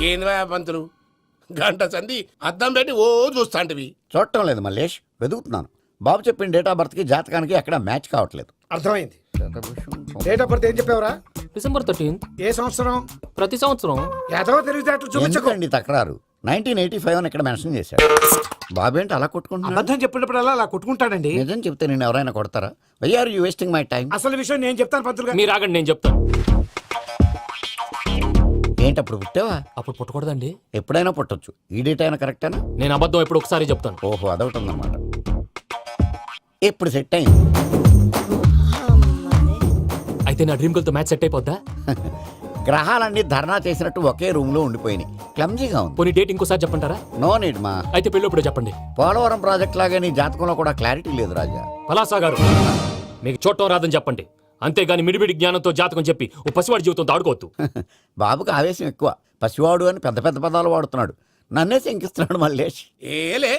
ఏంది పంతులు గంట సంధి అద్దం పెట్టి ఓ చూస్తాంటివి. చూడటం లేదు మల్లేష్, వెతుకుతున్నాను. బాబు చెప్పిన డేట్ ఆఫ్ బర్త్కి జాతకానికి ఎక్కడ మ్యాచ్ కావట్లేదు. అర్థమైంది. డేట్ ఆఫ్ బర్త్ ఏం చెప్పావురా? December 13th. ఏ సంవత్సరం? ప్రతి సంవత్సరం. ఏదో తెలివితేటలు చూపించకండి. ఎందుకండి తక్రారు? 1985 అని ఇక్కడ మెన్షన్ చేశాడు. బాబు ఏంటి అలా కొట్టుకుంటున్నాడు? అబద్ధం చెప్పినప్పుడు అలా కొట్టుకుంటాడండి. నిజం చెప్తే నేను ఎవరైనా కొడతారా? Why are you wasting my time? అసలు విషయం నేను చెప్తాను పంతులు గారు. మీరు ఆగండి, నేను చెప్తాను. ఏంటి అప్పుడు పుట్టావా? అప్పుడు పుట్టకూడదండి. ఎప్పుడైనా పుట్టొచ్చు. ఈ డేట్ అయినా కరెక్టేనా? నేను అబద్ధం ఎప్పుడు ఒకసారి చెప్తాను. ఓహో, అదొకటి ఉందన్నమాట. ఎప్పుడు సెట్ అయింది? అయితే నా డ్రీమ్ గర్ల్ తో మ్యాచ్ సెట్ అయిపోద్దా? గ్రహాలన్నీ ధర్నా చేసినట్టు ఒకే రూమ్ లో ఉండిపోయినాయి. క్లమ్జీగా ఉంది. పోనీ డేట్ ఇంకోసారి చెప్పంటారా? నో నీడ్ మా. అయితే పెళ్ళప్పుడు చెప్పండి. పోలవరం ప్రాజెక్ట్ లాగే నీ జాతకంలో కూడా క్లారిటీ లేదు రాజా. పలాసా గారు, మీకు చూడటం రాదని చెప్పండి. అంతేగాని మిడిమిడి జ్ఞానంతో జాతకం చెప్పి ఓ పసివాడి జీవితంతో ఆడుకోవద్దు. బాబుకి ఆవేశం ఎక్కువ. పసివాడు అని పెద్ద పెద్ద పదాలు వాడుతున్నాడు. నన్నే శంకిస్తున్నాడు మల్లేష్. ఏలే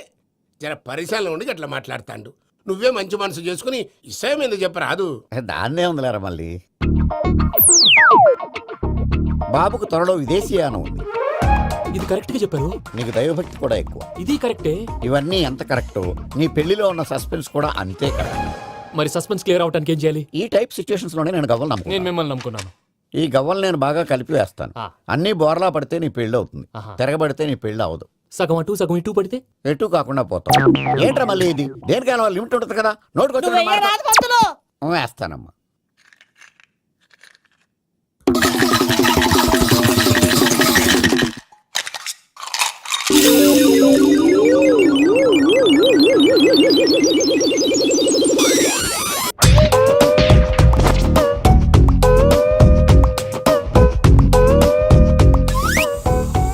జర పరిశీలన ఉండి అట్లా మాట్లాడతాండు. నువ్వే మంచి మనసు చేసుకుని ఇష్టం ఎందుకు చెప్పరాదు? దాన్నే ఉందిలేరా మళ్ళీ. బాబుకు త్వరలో విదేశీయానం ఉంది. ఇది కరెక్ట్ గా చెప్పారు. నీకు దైవభక్తి కూడా ఎక్కువ. ఇది కరెక్టే. ఇవన్నీ ఎంత కరెక్టో నీ పెళ్లిలో ఉన్న సస్పెన్స్ కూడా అంతే కరెక్ట్. మరి సస్పెన్స్ క్లియర్ అవడానికి ఏం చేయాలి? ఈ టైప్ సిచ్యువేషన్స్ లోనే నేను గవ్వలు నేను నమ్ముకున్నాను. మిమ్మల్ని నమ్ముకున్నాను. ఈ గవ్వలు నేను బాగా కలిపి వేస్తాను. అన్ని బోర్లా పడితే నీ పెళ్లి అవుతుంది. ఆహా. తిరగబడితే నీ పెళ్లి అవదు. సగం అటు సగం ఇటు పడితే ఎటు కాకుండా పోతాం. ఏంట్రా మళ్ళీ ఇది? దేనికైనా లిమిట్ ఉంటుంది కదా. నోటుకొచ్చి వేస్తానమ్మా.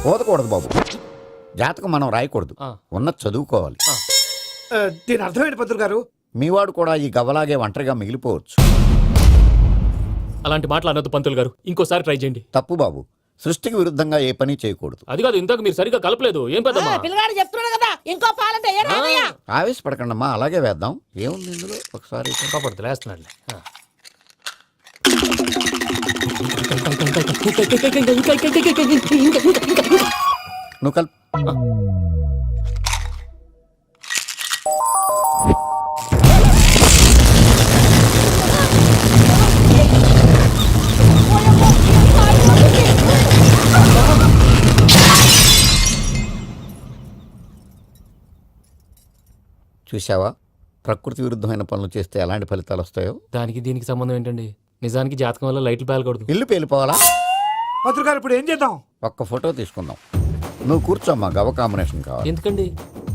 పోదకూడదు బాబు. జాతకం మనం రాయకూడదు. ఉన్న చదువుకోవాలి. దీని అర్థమైంది పంతులు గారు. మీవాడు కూడా ఈ గవ్వలాగే ఒంటరిగా మిగిలిపోవచ్చు. అలాంటి మాటలు అనొద్దు పంతులు గారు. ఇంకోసారి ట్రై చేయండి. తప్పు బాబు. సృష్టికి విరుద్ధంగా ఏ పని చేయకూడదు. అది కాదు, ఇంతకు మీరు సరిగ్గా కలపలేదు. ఏం పెద్దమ్మా? పిల్లగాడు చెప్తున్నాడు కదా, ఇంకో పాలంటే ఆవేశపడకండమ్మా, అలాగే వేద్దాం. ఏముంది ఇందులో? ఒకసారి కాపాడుతు లేస్తున్నాడు. నువ్వు కల్. చూసావా, ప్రకృతి విరుద్ధమైన పనులు చేస్తే ఎలాంటి ఫలితాలు వస్తాయో. దానికి దీనికి సంబంధం ఏంటండి? నిజానికి జాతకం వల్ల లైట్లు పేలకూడదు. ఇల్లు పేలిపోవాలా? పంతులు గారు ఇప్పుడు ఏం చేద్దాం? ఒక్క ఫోటో తీసుకుందాం. నువ్వు కూర్చోమ్మా, గవ్వ కాంబినేషన్ కావాలి. ఎందుకండి?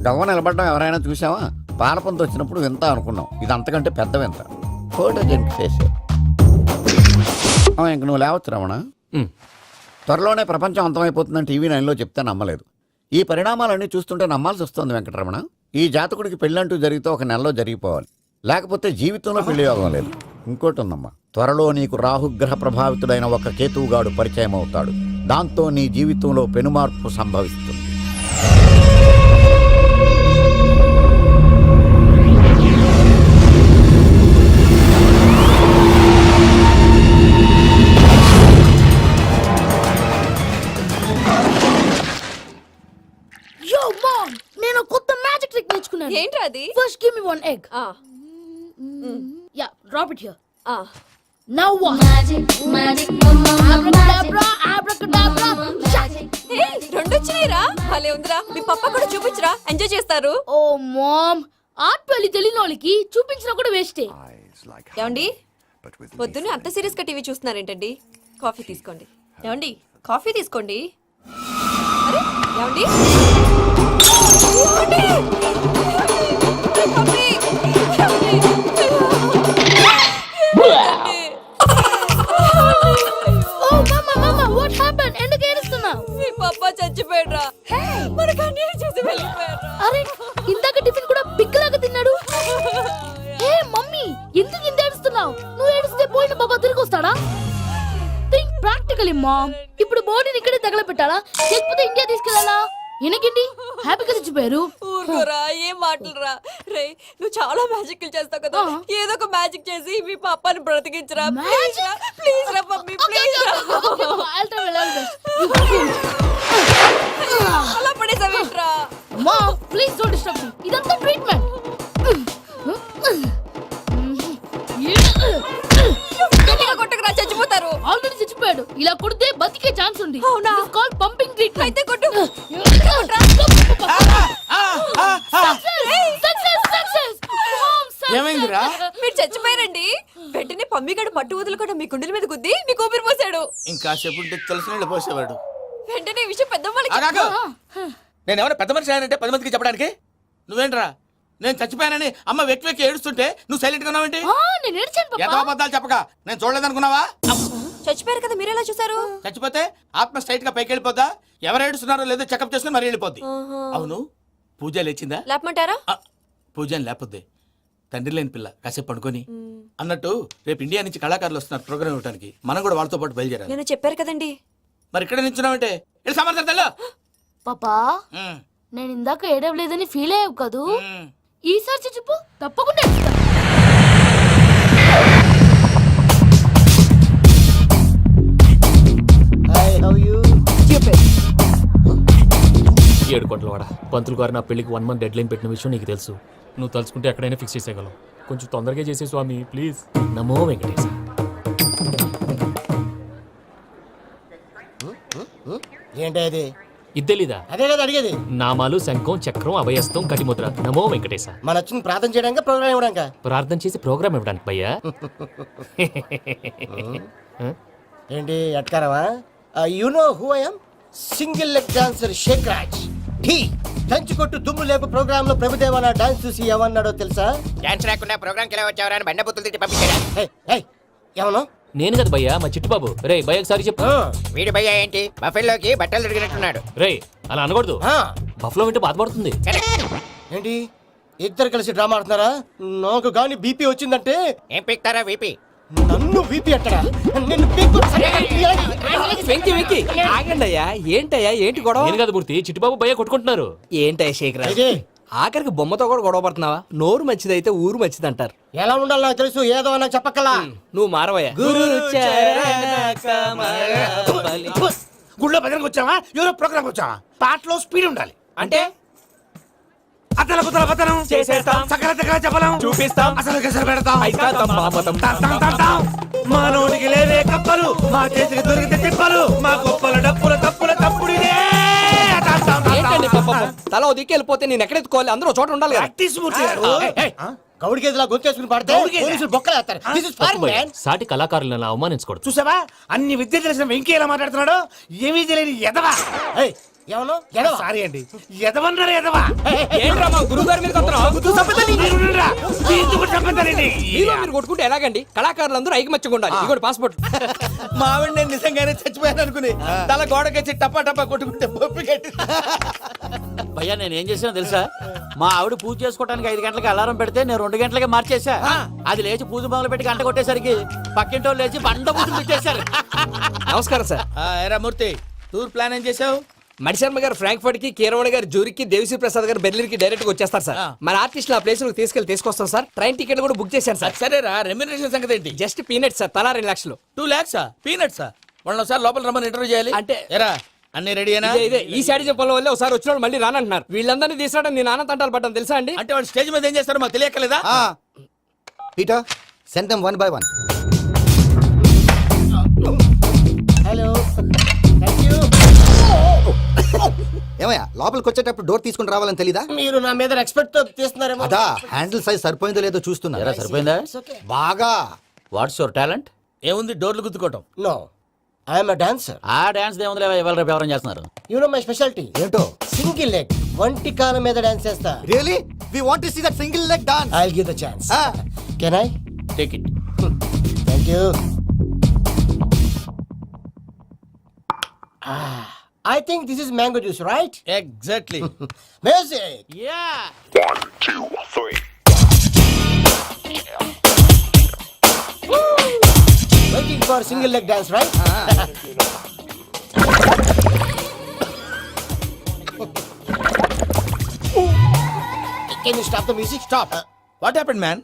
గవ్వ నిలబడడం ఎవరైనా చూసావా? పాలపంత వచ్చినప్పుడు వింత అనుకున్నాం. ఇది అంతకంటే పెద్ద వింత. ఫోటో జనికి చేసే ఇంక నువ్వు లేవచ్చు రమణ. త్వరలోనే ప్రపంచం అంతమైపోతుందని టీవీ 9లో చెప్తే నమ్మలేదు. ఈ పరిణామాలన్నీ చూస్తుంటే నమ్మాల్సి వస్తుంది వెంకటరమణ. ఈ జాతకుడికి పెళ్ళంటూ జరిగితే ఒక నెలలో జరిగిపోవాలి, లేకపోతే జీవితంలో పెళ్లి యోగం లేదు. ఇంకోటి ఉందమ్మా, త్వరలో నీకు రాహుగ్రహ ప్రభావితుడైన ఒక కేతువుగాడు పరిచయం అవుతాడు. దాంతో నీ జీవితంలో పెనుమార్పు సంభవిస్తుంది. నేను కొత్త మ్యాజిక్ ట్రిక్ నేర్చుకున్నాను. ఏంట్రా అది? First give me one egg. Yeah, drop it here. Now what? Magic abracadabra abracadabra. Hey, రెండు వచ్చినాయిరా. భలే ఉందిరా. మీ పప్ప కూడా చూపించరా, ఎంజాయ్ చేస్తారు. ఓ మామ్, ఆర్ట్ పెళ్లి తెలియని వాళ్ళకి చూపించినా కూడా వేస్టే. ఏమండి, పొద్దున్నే అంత సీరియస్ గా టీవీ చూస్తున్నారేంటండి? కాఫీ తీసుకోండి. ఏమండి, కాఫీ తీసుకోండి. అరే ఏమండి, వాట్ హ్యాపెండ్? ఎందుకు ఏడుస్తున్నావు? మీ పప్ప చచ్చిపోయాడురా. మనకు అన్యాయం చేసి వెళ్ళిపోయాడురా. అరే, ఇందాక టిఫిన్ కూడా పిక్కలాగా తిన్నాడు. హే మమ్మీ, ఎందుకు ఇంత ఏడుస్తున్నావు? నువ్వు ఏడిస్తే పోయిన బాబా తిరిగి వస్తాడా? Think practically mom. ఇప్పుడు బాడీని ఇక్కడే తగలబెట్టాలా, లేకపోతే ఇండియా తీసుకెళ్ళాలా? ఎనకండి హ్యాపీగా చచ్చిపోయారు. ఊరుకోరా, ఏం మాటలురా. రే, నువ్వు చాలా మ్యాజిక్లు చేస్తావు కదా, ఏదో ఒక మ్యాజిక్ చేసి మీ పాపాని బ్రతికించరా. ప్లీజ్ రా, ప్లీజ్ రా మమ్మీ, ప్లీజ్ రా. అలా పడేసావేంట్రా? మా ప్లీజ్ డోంట్ డిస్టర్బ్ మీ. ఇదంతా ట్రీట్మెంట్. గట్టిగా కొట్టకురా, చచ్చిపోతారు. ఆల్రెడీ చచ్చిపోయాడు. ఇలా కొడితే బతికే ఛాన్స్ ఉంది. అవునా? Call pumping treatment. అయితే కొట్టు. ఏమైందిరా? మీరు చచ్చిపోయారండి. వెంటనే పమ్మిగాడు మట్టు వదులుకుండా మీ గుండెల మీద గుద్ది మీకు ఊపిరి పోసాడు. ఇంకా సేపు తెలిసిన పోసేవాడు. వెంటనే ఈ విషయం పెద్దమ్మకి ఆగాగు. నేను ఎవరైనా పెద్ద మనిషి అయ్యానంటే 10 మందికి చెప్పడానికి నువ్వేంట్రా? నేను చచ్చిపోయానని అమ్మ వెక్కి వెక్కి ఏడుస్తుంటే నువ్వు సైలెంట్ గా ఉన్నావేంటి? నేను ఏడ్చాను పాపా. ఎంతో అబద్ధాలు చెప్పక నేను చూడలేదనుకున్నావా? చచ్చిపోయారు కదా, మీరెలా చూసారు? చచ్చిపోతే ఆత్మ స్ట్రైట్ గా పైకి వెళ్ళిపోద్దా? ఎవరు ఏడుస్తున్నారో లేదో చెకప్ చేసుకుని మరీ వెళ్ళిపోద్ది. అవును, పూజ లేచిందా? లేపమంటారా? పూజ అని లేకపోద్ది. తండ్రి లేని పిల్ల కాసేపు పడుకొని అన్నట్టు రేపు ఇండియా నుంచి కళాకారులు వస్తున్నారు ప్రోగ్రామ్ ఇవ్వడానికి. మనం కూడా వాళ్ళతో పాటు బయలుదేరాలి. నేను చెప్పారు కదండి. మరి ఇక్కడ నిల్చున్నావంటే వెళ్ళి సమర్థతల్లో. పాపా నేను ఇందాక ఏడవలేదని ఫీల్ అయ్యావు కదూ. ఈసారి చచ్చిపో, తప్పకుండా ఏడుస్తా. ఏడు కోట్ల వాడ పంతులు గారు నా పెళ్లికి 1 month డెడ్ లైన్ పెట్టిన విషయం నీకు తెలుసు. నువ్వు తలుచుకుంటే ఎక్కడైనా ఫిక్స్ చేసేయగలవు. కొంచెం తొందరగా చేసే స్వామి ప్లీజ్. నమో వెంకటేశ. ఏంటి అది? ఇది తెలీదా? అదే కదా అడిగేది. నామాలు శంఖం చక్రం అభయస్తం కటిముద్ర. నమో వెంకటేశ. మన వచ్చింది ప్రార్థన చేయడానికి, ప్రోగ్రామ్ ఇవ్వడానికి. ప్రార్థన చేసి ప్రోగ్రామ్ ఇవ్వడానికి భయ్యా. ఏంటి ఎట్కారమా? You know who I am? Single leg dancer Sheikh Raj. టీ దంచి కొట్టు దుమ్ము లేపు ప్రోగ్రామ్ లో ప్రభుదేవ నా డాన్స్ చూసి ఏమన్నాడో తెలుసా? డాన్స్ రాకుండా ప్రోగ్రామ్కి ఎలా వచ్చావరా అని బండ బుద్ధులు తిట్టి పంపించాడా? ఏమన్నా? నేను కదా భయ్యా, మా చిట్టుబాబు. రే భయ్య ఒకసారి చెప్పు. వీడి భయ్య ఏంటి బఫెల్లోకి బట్టలు తిరిగినట్టున్నాడు. రే అలా అనకూడదు. బఫ్లో వింటే బాధపడుతుంది. ఏంటి ఇద్దరు కలిసి డ్రామా ఆడుతున్నారా? నాకు గాని బీపీ వచ్చిందంటే ఏం పీక్తారా వీపీ? నన్ను బీపీ అట్టడా? నిన్ను పీక్కు- వెంకి వెంకి ఆగండి అయ్యా. ఏంటయ్యా, ఏంటి గొడవ? నేను కదా మూర్తి, చిట్టుబాబు భయ్య కొట్టుకుంటున్నారు. ఏంటయ్యా శేఖరా, ఇది ఆఖరికి బొమ్మతో కూడా గొడవ పడుతున్నావా? నోరు మంచిదైతే ఊరు మంచిది అంటారు. ఎలా ఉండాలి నాకు తెలుసు, ఏదో అన్నా చెప్పక్కలా. నువ్వు మారవయ్యా. గుళ్ళో భజనకు వచ్చావా? ఎవరో ప్రోగ్రామ్ వచ్చావా? పాటలో స్పీడ్ ఉండాలి. అంటే అతల కుతల పతనం చేసేస్తాం, సకల దగ్గర చెప్పలం చూపిస్తాం, అసలు గసలు పెడతాం. అయితాం, బాపతం. తంతాం, తంతాం. మా నోటికి లేవే కప్పలు, మా చేతికి దొరికితే తిప్పలు, మా గొప్పల డప్పుల తప్పుల తప్పుడిదే. తంతాం, తంతాం. ఏంటండి పాపం? తల ఓ దిక్కు వెళ్ళిపోతే నేను ఎక్కడెత్తుకోవాలి? అందరూ ఒక చోట ఉండాలి కదా. ప్రాక్టీస్ మూర్తి గారు. గౌడి గేదెలా గొంతేసుకుని పడితే గౌడి పోలీసులు బొక్కలు వేస్తారు. This is తప్పు foreign, భయ్యా. man. సాటి కళాకారులను అవమానించకూడదు. చూసావా అన్ని విద్య తెలిసిన వెంకీ ఎలా మాట్లాడుతున్నాడు? ఏమీ తెలియని ఎదవా. ఏయ్, ఏమన్నా? ఎడవా? సారీ అండి, ఎదవన్నారు ఎదవా. ఏంట్రా మా గురువు గారి మీద కొడుతున్నావు? మీరు ఉండురా. దీంతో కూడా చంపేస్తానండి. మీలో మీరు కొట్టుకుంటే ఎలాగండి? కళాకారులందరూ ఐకమత్యంగా ఉండాలి. ఇగోటి పాస్పోర్ట్. మా ఆవిడ నేను నిజంగానే చచ్చిపోయాను అనుకుని తల గోడకొచ్చి టపా టపా కొట్టుకుంటే బొప్పి కట్టి. భయ్యా నేను ఏం చేసినా తెలుసా? మా ఆవిడ పూజ చేసుకోవడానికి 5 గంటలకి అలారం పెడితే నేను 2 గంటలకి మార్చేసా. అది లేచి పూజ మొదలు పెట్టి గంట కొట్టేసరికి పక్కింటో లేచి బండ పూజలు పెట్టేశారు. నమస్కారం సార్. ఎరా మూర్తి, టూర్ ప్లాన్ ఏం చేసావు? మణిశర్మ గారు ఫ్రాంక్ఫర్ట్ కి, కీరవాణి గారు జూరిక్, దేవిశ్రీ ప్రసాద్ గారు బెర్లిన్ కి డైరెక్ట్ గా వచ్చేస్తారు సార్. మన ఆర్టిస్ట్ ఆ ప్లేస్ తీసుకొస్తాం సార్. ట్రైన్ టికెట్ కూడా బుక్ చేశాను సార్. సరేరా, రెమ్యూనరేషన్ సంగతి ఏంటి? జస్ట్ పీనట్ సార్, తలా 2 లక్షలు. 2 lakhs పీనట్సా? వాళ్ళని ఒకసారి లోపల రమ్మని ఇంటర్వ్యూ చేయాలి. అంటే ఎరా అన్ని రెడీ అయినా? ఇదే ఈ సైడ్ చెప్పడం వల్ల ఒకసారి వచ్చిన మళ్ళీ రానంటున్నారు. వీళ్ళందరినీ తీసుకురావడం నేను ఆనంద తంటాలు పడ్డాను తెలుసా అండి. అంటే వాళ్ళు స్టేజ్ మీద ఏం చేస్తారో మాకు తెలియక్కలేదా? Peter send them 1 by 1. Hello, thank you. ఏమయ్యా లోపలికి వచ్చేటప్పుడు డోర్ తీసుకుని రావాలని తెలీదా? మీరు నా మీద ఎక్స్పెక్ట్ తో తీస్తున్నారేమో. అదా హ్యాండిల్ సైజ్ సరిపోయిందో లేదో చూస్తున్నా. సరిపోయిందా? బాగా. What's your talent? ఏముంది, డోర్లు గుద్దుకోవటం. No, I'm a dancer. ఆ డాన్స్ దేవుందిలే, ఇవాళ రేపు ఎవరైనా చేస్తున్నారు. యు నో మై స్పెషాలిటీ ఏంటో? సింగిల్ లెగ్, వంటి కాలం మీద డాన్స్ చేస్తా. Really we want to see that single leg dance. I will give the chance. Can I? Take it. Thank you. I think this is mango juice, right? Exactly. Music. Yeah. 1, 2, 3. Waiting for single leg dance, right? Can you stop the music stop what happened man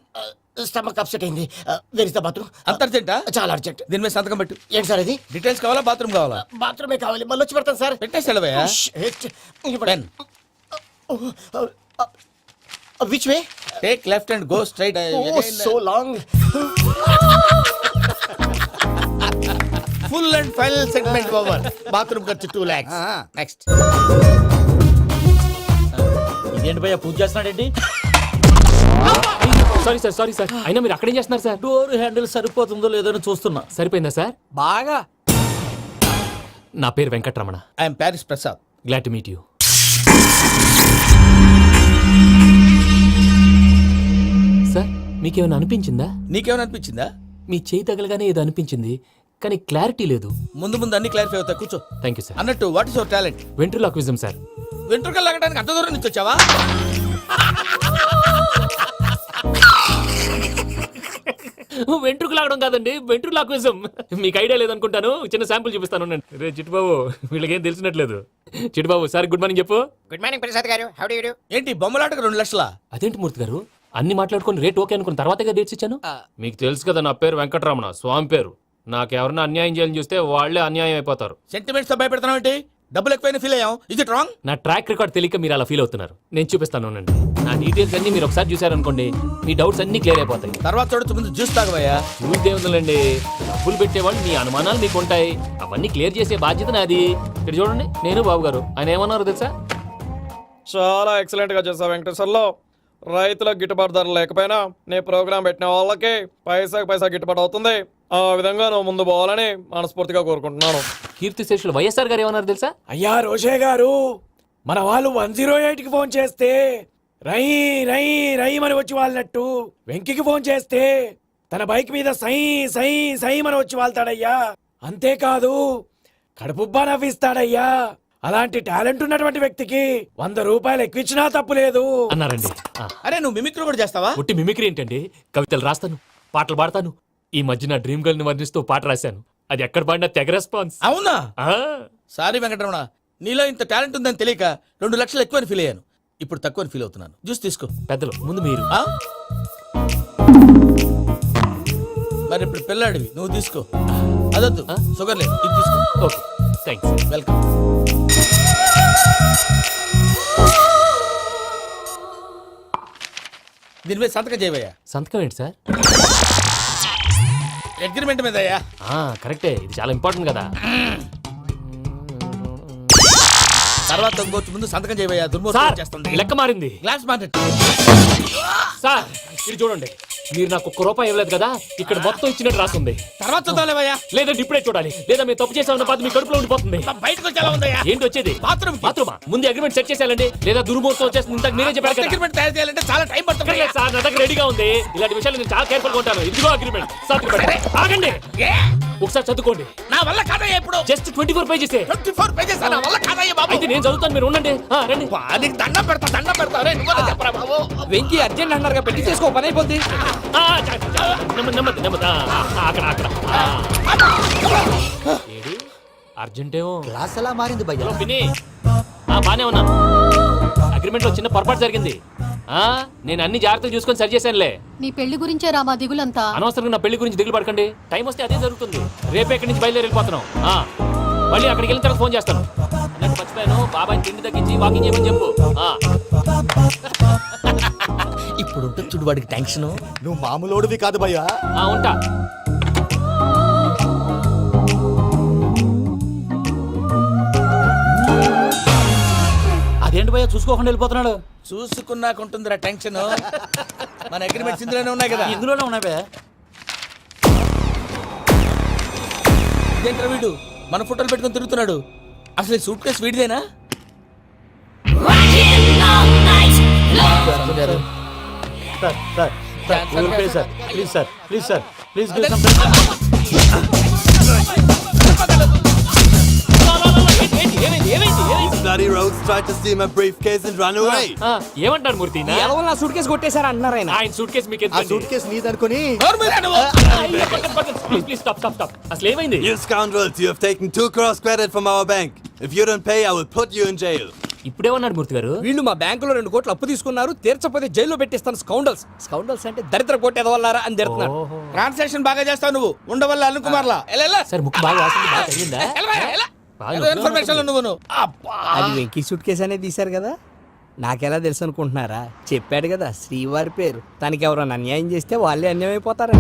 stomach upset అయింది where is the bathroom అంత అర్జెంటా చాలా urgent. దీని మీద సంతకం పెట్టు ఏంటి sir ఇది? Details కావాలా బాత్రూమ్ కావాలా బాత్రూమే కావాలి, మళ్ళీ వచ్చి పెడతాను సార్. పెట్టేసి వెళ్ళవయ్యా pen which way? Take left and go straight so long. Full and final segment over bathroom ఖర్చు 2 lakhs నెక్స్ట్ ఇదేంటి భయ్యా పూజ చేస్తున్నాడేంటి? సారీ సార్ అయినా మీరు అక్కడేం చేస్తున్నారు సార్? డోర్ హ్యాండిల్ సరిపోతుందో లేదో అని చూస్తున్నా. సరిపోయిందా సార్? బాగా. నా పేరు Venkataramana. I'm Paris Prasad. Glad to meet you. Sir మీకేమైనా అనిపించిందా? నీకేమైనా అనిపించిందా? మీ చేయి తగలగానే ఏదో అనిపించింది కానీ క్లారిటీ లేదు. ముందు ముందు అన్ని క్లారిఫై అవుతాయి, కూర్చో. Thank you sir. అన్నట్టు what is your talent? Ventriloquism sir. వెంట్రుకలు లాగడానికి అంత దూరం నుంచి వచ్చావా? వెంట్రుకు లాగడం కాదండి, వెంట్రులాక్విజం. మీకు ఐడియా లేదనుకుంటాను, చిన్న శాంపుల్ చూపిస్తాను. రే చిట్టుబాబు, వీళ్ళకేం తెలిసినట్లేదు. చిట్టుబాబు సార్ గుడ్ మార్నింగ్ చెప్పు. Good morning Prasad garu, how do you do? ఏంటి బొమ్మలాటకు 2 లక్షలా? అదేంటి మూర్తి గారు, అన్ని మాట్లాడుకుని రేట్ ఓకే అనుకున్న తర్వాతగా డేట్స్ ఇచ్చాను. మీకు తెలుసు కదా నా పేరు వెంకటరమణ, స్వామి పేరు. నాకెవరన్నా అన్యాయం చేయాలని చూస్తే వాళ్ళే అన్యాయం అయిపోతారు. సెంటిమెంట్స్ తో భయపెడతావు ఏంటి? డబ్బులు ఎక్కువైనా ఫీల్ అయ్యాం. Is it wrong? నా ట్రాక్ రికార్డ్ తెలియక మీరు అలా ఫీల్ అవుతున్నారు. నేను చూపిస్తాను ఉండండి. నా డీటెయిల్స్ అన్ని మీరు ఒకసారి చూసారనుకోండి, మీ డౌట్స్ అన్ని క్లియర్ అయిపోతాయి. తర్వాత చూడొచ్చు, ముందు జ్యూస్ తాగవయ్యా. చూస్తే ఉందండి, డబ్బులు పెట్టేవాళ్ళు మీ అనుమానాలు మీకు ఉంటాయి, అవన్నీ క్లియర్ చేసే బాధ్యత నాది. ఇక్కడ చూడండి, నేను బాబు గారు. ఆయన ఏమన్నారు తెలుసా? చాలా ఎక్సలెంట్ గా చేసావు వెంకటేశ్వర్లో. రైతులకు గిట్టుబాటు ధర లేకపోయినా నీ ప్రోగ్రాం పెట్టిన వాళ్ళకి పైసాకి పైసా గిట్టుబాటు అవుతుంది. ఆ విధంగా నువ్వు ముందు పోవాలని మనస్ఫూర్తిగా కోరుకుంటున్నాను. కీర్తి శేషులు వైఎస్ఆర్ గారు ఏమన్నారు తెలుసా? అయ్యా రోషే గారు, మన వాళ్ళు 108కి ఫోన్ చేస్తే రై రై రై అని వచ్చి వాళ్ళనట్టు, వెంకికి ఫోన్ చేస్తే తన బైక్ మీద సై సై సై అని వచ్చి వాళ్తాడయ్యా. అంతేకాదు కడుపుబ్బా నవ్విస్తాడయ్యా. అలాంటి టాలెంట్ ఉన్నటువంటి వ్యక్తికి 100 రూపాయలు ఎక్కువచ్చినా తప్పు లేదు అన్నారండి. అరే నువ్వు మిమిక్రీ కూడా చేస్తావా? ఒట్టి మిమిక్రీ ఏంటండి, కవితలు రాస్తాను, పాటలు పాడతాను. ఈ మధ్య నా డ్రీమ్ గర్ల్ ని వర్ణిస్తూ పాట రాశాను, అది ఎక్కడ పాడినా తెగ రెస్పాన్స్. అవునా? సారీ వెంకటరమణ, నీలో ఇంత టాలెంట్ ఉందని తెలియక 2 లక్షలు ఎక్కువని ఫీల్ అయ్యాను. ఇప్పుడు తక్కువని ఫీల్ అవుతున్నాను. జ్యూస్ తీసుకో. పెద్దలు ముందు మీరు. మరి ఇప్పుడు పిల్లాడివి, నువ్వు తీసుకో. అదొద్దు, షుగర్ లేదు, ఇది తీసుకో. Okay thanks. వెల్కమ్. దీని మీద సంతకం చేయవయ్యా. సంతకం ఏంటి సార్? అగ్రిమెంట్ మీద అయ్యా. కరెక్టే, ఇది చాలా ఇంపార్టెంట్ కదా. తర్వాత ఇంకొచ్చి ముందు సంతకం చేయవయ్యా. దుర్మోహం చేస్తుంది. లెక్క మారింది. Glass market. సార్ ఇది చూడండి, మీరు నాకు ₹1 ఇవ్వలేదు కదా, ఇక్కడ మొత్తం ఇచ్చినట్టు రాస్తుంది. తర్వాత చూద్దాంలేవయ్యా. లేదంటే ఇప్పుడే చూడాలి, లేదా మేము తప్పు చేసామన్న బాధ మీ కడుపులో ఉండిపోతుంది. బయటకు వచ్చి ఎలా ఉందయ్యా? ఏంటి వచ్చేది? బాత్రూమా? ముందు అగ్రిమెంట్ సెట్ చేసేయాలండి, లేదా దుర్మూర్తం వచ్చేస్తుంది. ఇంతకు మీరే చెప్పారు కదా. అగ్రిమెంట్ తయారు చేయాలంటే చాలా టైం పడుతుంది. లేదు సార్, నా దగ్గర రెడీగా ఉంది. ఇలాంటి విషయాలు నేను చాలా కేర్ఫుల్ గా ఉంటాను. ఇదిగో అగ్రిమెంట్. ఆగండి, ఒకసారి చదువుకోండి. నా వల్ల కాదయ్యా. ఇప్పుడు జస్ట్ 24 పేజెస్. 24 పేజెస్ నా వల్ల కాదయ్యా బాబు. అయితే నేను చదువుతాను, మీరు ఉండండి. రండి. నీకు దండం పెడతా. రే నువ్వు చెప్పరా బాబు. వెంకీ అర్జెంట్ అన్నారుగా, పెట్టి చేసుకో, పని అయిపోద్ది. నెమ్మది అక్కడ ఏడి అర్జెంటేమో. క్లాస్ ఎలా మారింది భయ్యా? పిన్ని బానే ఉన్నాను. అగ్రిమెంట్ లో చిన్న పొరపాటు జరిగింది. నేను అన్ని జాగ్రత్తలు చూసుకొని సరి చేశానులే. నీ పెళ్లి గురించే రామా దిగులంతా. అనవసరంగా నా పెళ్లి గురించి దిగులు పడకండి. టైం వస్తే అదే జరుగుతుంది. రేపే ఇక్కడి నుంచి బయలుదేరి వెళ్ళిపోతున్నాం. మళ్ళీ అక్కడికి వెళ్ళిన తర్వాత ఫోన్ చేస్తాను. అన్నట్టు మర్చిపోయాను, బాబాయ్ తిండి తగ్గించి వాకింగ్ చేయమని చెప్పు. ఇప్పుడు ఉంటుంది చూడు వాడికి టెన్షన్. నువ్వు మామూలోడివి కాదు భయ్యా. ఉంటా. అదేంటి భయ్యా చూసుకోకుండా వెళ్ళిపోతున్నాడు? చూసుకున్నాక ఉంటుందిరా టెన్షన్. మన అగ్రిమెంట్స్ ఇందులోనే ఉన్నాయి కదా. ఇందులోనే ఉన్నాయి భయ్యా. ఇదేంట్రా వీడు మన ఫోటోలు పెట్టుకొని తిరుగుతున్నాడు? అసలు ఈ సూట్ కేసు వీడిదేనా? ప్లీజ్ ఏమంటారు మూర్తి? నా సూట్ కేసు కొట్టేశారా అన్నారు ఆయన. ఆయన సూట్ కేసు మీకు సూట్ కేసు నీదనుకుని. Please stop. అసలు ఏమైంది? You scoundrels, you have taken 2 crores credit from our bank. If you don't pay, I will put you in jail. ఇప్పుడేమన్నాడు మూర్తి గారు? వీళ్ళు మా బ్యాంకులో 2 కోట్లు అప్పు తీసుకున్నారు, తీర్చపోతే జైల్లో పెట్టిస్తాను స్కౌండల్స్. స్కౌండల్స్ అంటే దరిద్ర కోట ఎదవల్లారా అని తిడుతున్నాడు. ట్రాన్సాక్షన్ బాగా చేస్తావు నువ్వు, ఉండవల్ల అల్లు కుమార్లా. సార్ ముక్కు బాగా వాసింది, బాగా తగిలిందా? బాగా నొప్పిగా ఇన్ఫర్మేషన్ నువ్వు అది వెంకీ సూట్ కేసు అనేది తీశారు కదా, నాకెలా తెలుసు అనుకుంటున్నారా? చెప్పాడు కదా శ్రీవారి పేరు, తనకి ఎవరైనా అన్యాయం చేస్తే వాళ్ళే అన్యాయం అయిపోతారని.